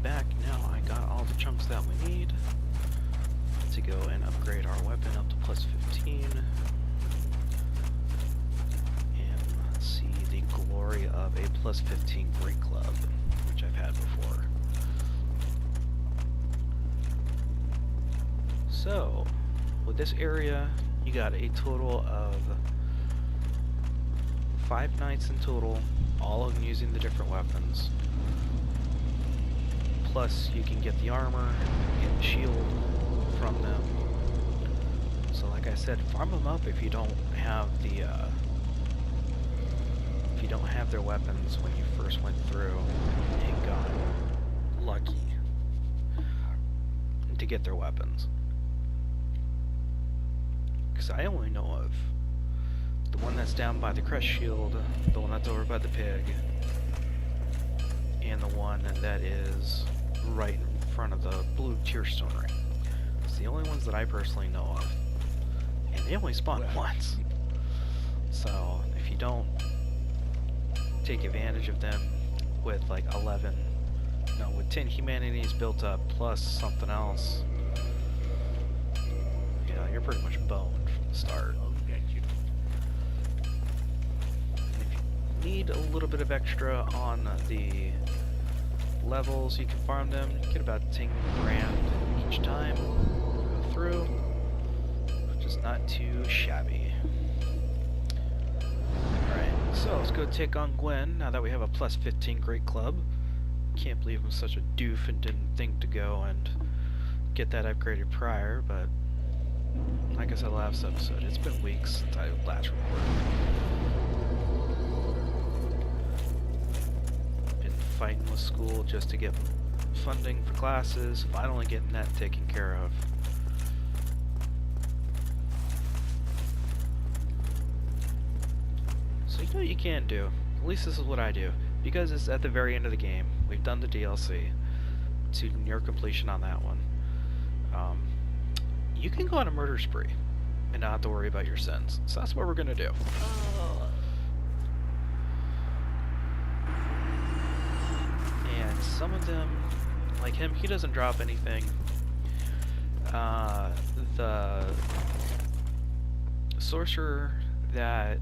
back. Now I got all the chunks that we need to go and upgrade our weapon up to plus 15. And let's see the glory of a plus 15 Great Club, which I've had before. So, with this area, you got a total of 5 knights in total, all of them using the different weapons. Plus, you can get the armor, get the shield from them. So, like I said, farm them up if you don't have the, if you don't have their weapons when you first went through and got lucky to get their weapons. Because I only know of the one that's down by the crest shield, the one that's over by the pig, and the one that is right in front of the blue tearstone ring. It's the only ones that I personally know of. And they only spawn once. So, if you don't take advantage of them with like 11, no, with 10 humanities built up plus something else, yeah, you're pretty much boned from the start. And if you need a little bit of extra on the levels, you can farm them, get about 10 grand each time go through, which is not too shabby. Alright, so let's go take on Gwen now that we have a plus 15 Great Club. Can't believe I'm such a doof and didn't think to go and get that upgraded prior, but like I said last episode, it's been weeks since I last recorded. Been fighting with school just to get funding for classes, finally getting that taken care of. So you know what you can do, at least this is what I do, because it's at the very end of the game, we've done the DLC to near completion on that one. You can go on a murder spree and not have to worry about your sins. So that's what we're gonna do. And some of them, like him, he doesn't drop anything. The sorcerer that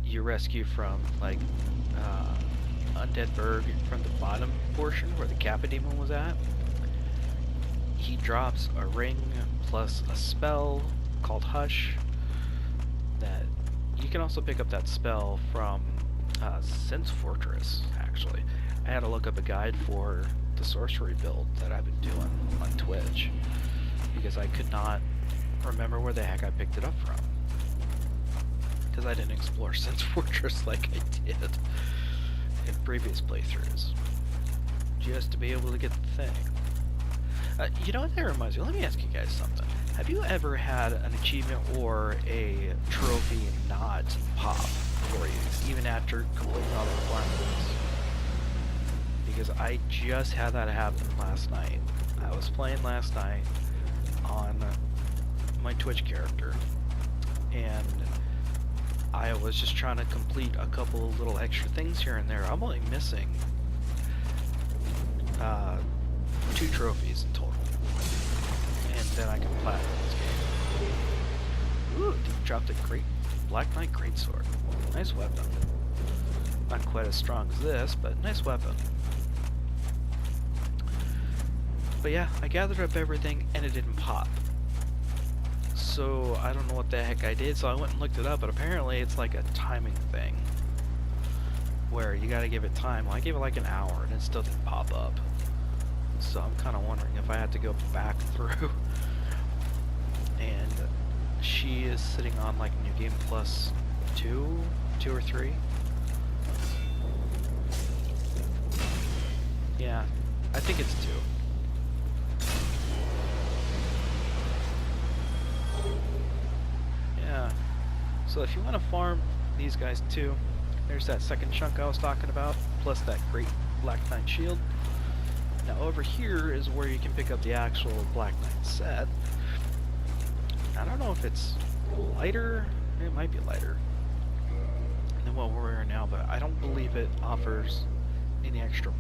you rescue from, like, Undead Berg from the bottom portion where the Kappa Demon was at, he drops a ring plus a spell called Hush. That you can also pick up that spell from Sense Fortress, actually. I had to look up a guide for the sorcery build that I've been doing on Twitch because I could not remember where the heck I picked it up from, because I didn't explore Sense Fortress like I did in previous playthroughs, just to be able to get the thing. You know what that reminds me? Let me ask you guys something. Have you ever had an achievement or a trophy not pop for you, even after completing all the requirements? Because I just had that happen last night. I was playing last night on my Twitch character, and I was just trying to complete a couple of little extra things here and there. I'm only missing 2 trophies in total, and then I can platinum this game. Ooh, he dropped a great Black Knight Greatsword. Nice weapon. Not quite as strong as this, but nice weapon. But yeah, I gathered up everything and it didn't pop. So I don't know what the heck I did, so I went and looked it up, but apparently it's like a timing thing where you gotta give it time. Well, I gave it like an hour and it still didn't pop up. So I'm kind of wondering if I had to go back through. And she is sitting on like New Game Plus 2 or 3. Yeah, I think it's 2. Yeah, so if you want to farm these guys too, there's that second chunk I was talking about, plus that great Black Knight shield. Now over here is where you can pick up the actual Black Knight set. I don't know if it's lighter, it might be lighter than what we're wearing now, but I don't believe it offers any extra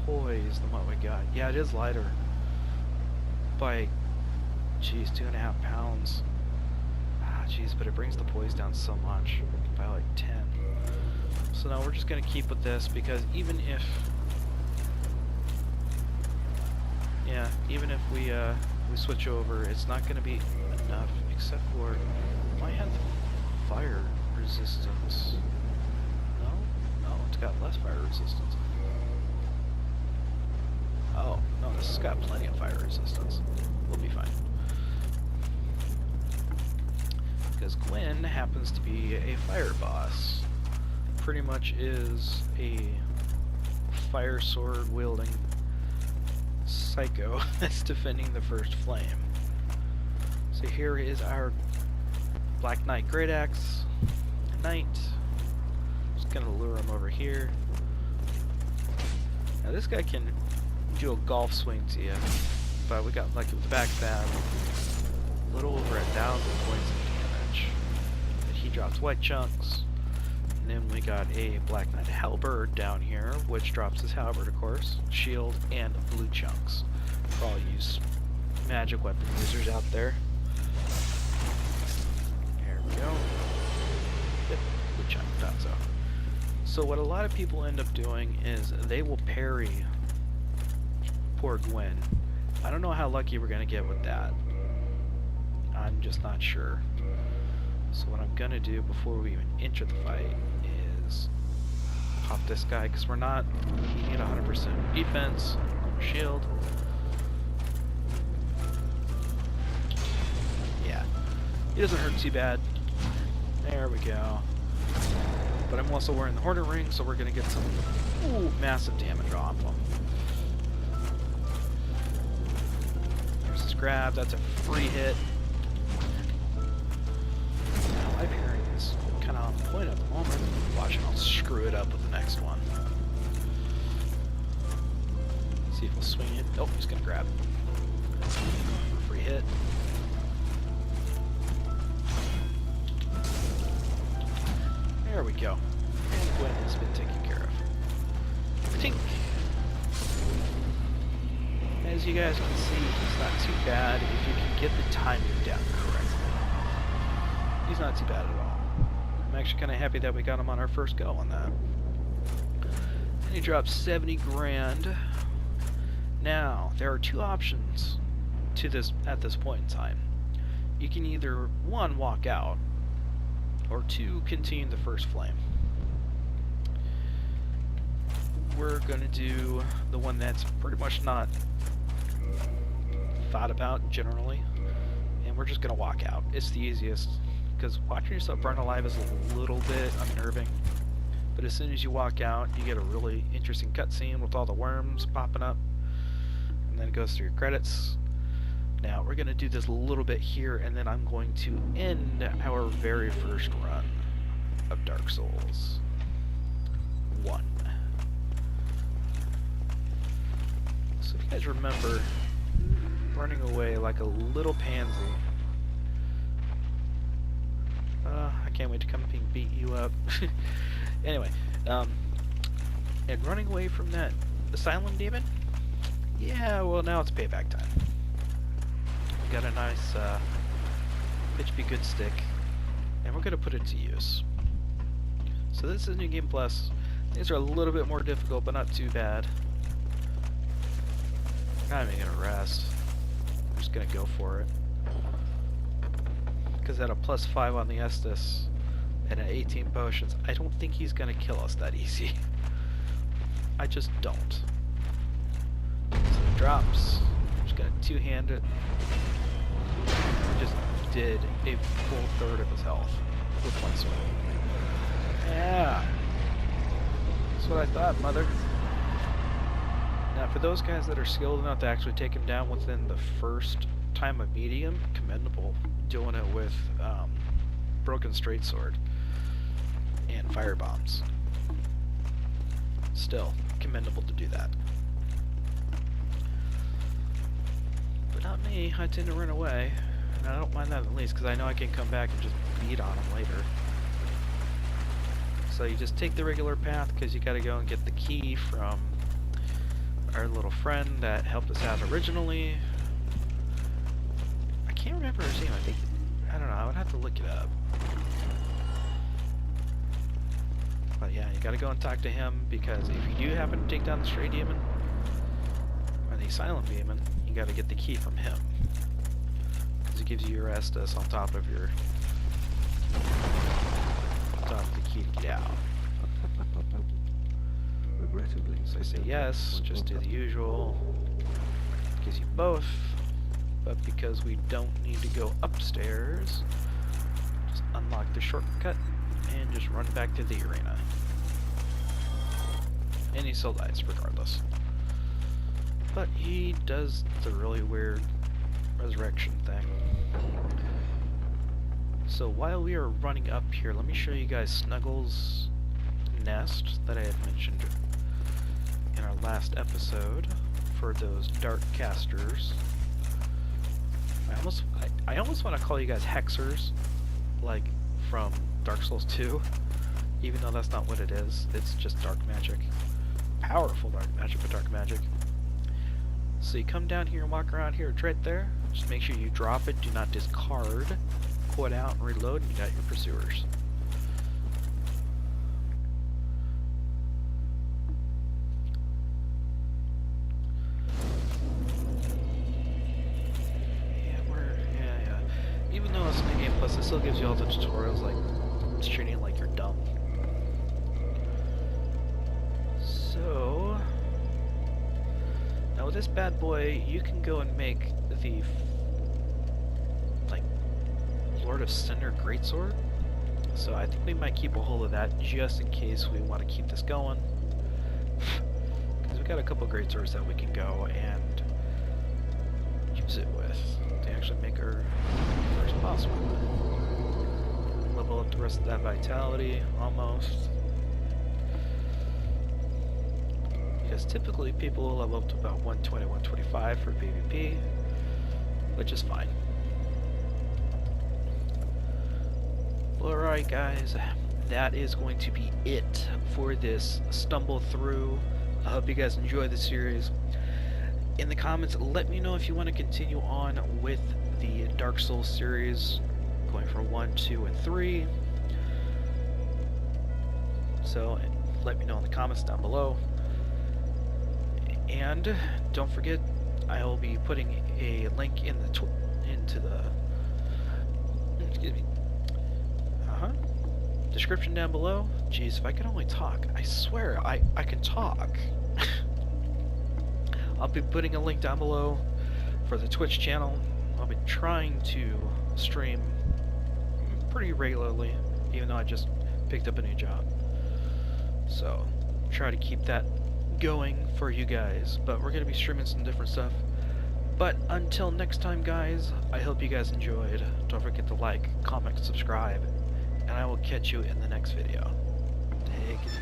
poise than what we got. Yeah, it is lighter. By, geez, 2.5 pounds. Ah, geez, but it brings the poise down so much. By like 10. So now we're just gonna keep with this because even if... Yeah, even if we switch over, it's not gonna be enough, except for... it might have fire resistance. No, it's got less fire resistance. Oh, no, this has got plenty of fire resistance. We'll be fine. Because Gwen happens to be a fire boss. Pretty much is a fire sword wielding psycho that's defending the first flame. So here is our Black Knight Great Axe Knight. Just gonna lure him over here. Now this guy can do a golf swing to you, but we got lucky with the backstab. A little over 1,000 points of damage. And he drops white chunks. And then we got a Black Knight Halberd down here, which drops his halberd, of course, shield, and blue chunks. For all you magic weapon users out there. There we go. Yep, blue chunk, thought so. So what a lot of people end up doing is they will parry poor Gwen. I don't know how lucky we're gonna get with that. I'm just not sure. So what I'm gonna do before we even enter the fight is pop this guy, because we're not needing 100% defense, shield. Yeah, he doesn't hurt too bad. There we go. But I'm also wearing the Hornet Ring, so we're gonna get some massive damage off him. There's this grab, that's a free hit. Live hearing is kind of on point at the moment. Watch and I'll screw it up with the next one. See if we'll swing it. Oh, he's gonna grab. Free hit. There we go. And Gwen has been taken care of. Tink! As you guys can see, it's not too bad if you can get the timing down correctly. He's not too bad at all. I'm actually kind of happy that we got him on our first go on that. And he dropped 70 grand. Now, there are two options to this at this point in time. You can either, one, walk out, or two, continue the first flame. We're gonna do the one that's pretty much not thought about generally, and we're just gonna walk out. It's the easiest, because watching yourself burn alive is a little bit unnerving, but as soon as you walk out, you get a really interesting cutscene with all the worms popping up, and then it goes through your credits. Now, we're going to do this a little bit here, and then I'm going to end our very first run of Dark Souls 1. So if you guys remember, running away like a little pansy. I can't wait to come and beat you up. Anyway, and running away from that asylum demon? Yeah, well now it's payback time. Got a nice HP good stick, and we're going to put it to use. So this is New Game Plus. These are a little bit more difficult, but not too bad. I'm not even going to rest. I'm just going to go for it. Because at a +5 on the Estus and an 18 potions, I don't think he's going to kill us that easy. I just don't. So it drops. I'm just going to two-hand it. Just did a full third of his health with one swing. Yeah, that's what I thought, mother. Now, for those guys that are skilled enough to actually take him down within the first time of medium, commendable. Doing it with broken straight sword and fire bombs. Still commendable to do that. But not me. I tend to run away. And I don't mind that at least, because I know I can come back and just beat on him later. So you just take the regular path, because you got to go and get the key from our little friend that helped us out originally. I can't remember his name. I don't know. I would have to look it up. But yeah, you gotta go and talk to him, because if you do happen to take down the Stray Demon or the Silent Demon, you gotta get the key from him, because it gives you your Estus on top of your the key to get out. Regrettably, So I say yes, just do the usual. Gives you both, but because we don't need to go upstairs, just unlock the shortcut and just run back to the arena. And he still dies regardless. But he does the really weird resurrection thing. So while we are running up here, let me show you guys Snuggles' nest that I had mentioned in our last episode for those dark casters. I almost want to call you guys hexers, like from Dark Souls 2, even though that's not what it is. It's just dark magic. Powerful dark magic, but dark magic. So you come down here and walk around here. It's right there. Just make sure you drop it. Do not discard. Pull it out and reload, and you got your pursuers. Even though it's in the Game Plus, it still gives you all the tutorials, like, it's treating it like you're dumb. So, now with this bad boy, you can go and make the, like, Lord of Cinder Greatsword. So I think we might keep a hold of that just in case we want to keep this going. Because we got a couple Greatswords that we can go and use it with to actually make our first boss weapon. Level up the rest of that vitality, almost. Because typically people will level up to about 120, 125 for PvP, which is fine. Alright guys, that is going to be it for this stumble through. I hope you guys enjoy the series. In the comments, let me know if you want to continue on with the Dark Souls series, going for 1, 2, and 3. So let me know in the comments down below. And don't forget, I will be putting a link in the description down below. Jeez, if I could only talk. I swear, I can talk. I'll be putting a link down below for the Twitch channel. I'll be trying to stream pretty regularly, even though I just picked up a new job. So, try to keep that going for you guys. But we're going to be streaming some different stuff. But until next time, guys, I hope you guys enjoyed. Don't forget to like, comment, subscribe, and I will catch you in the next video. Take it easy.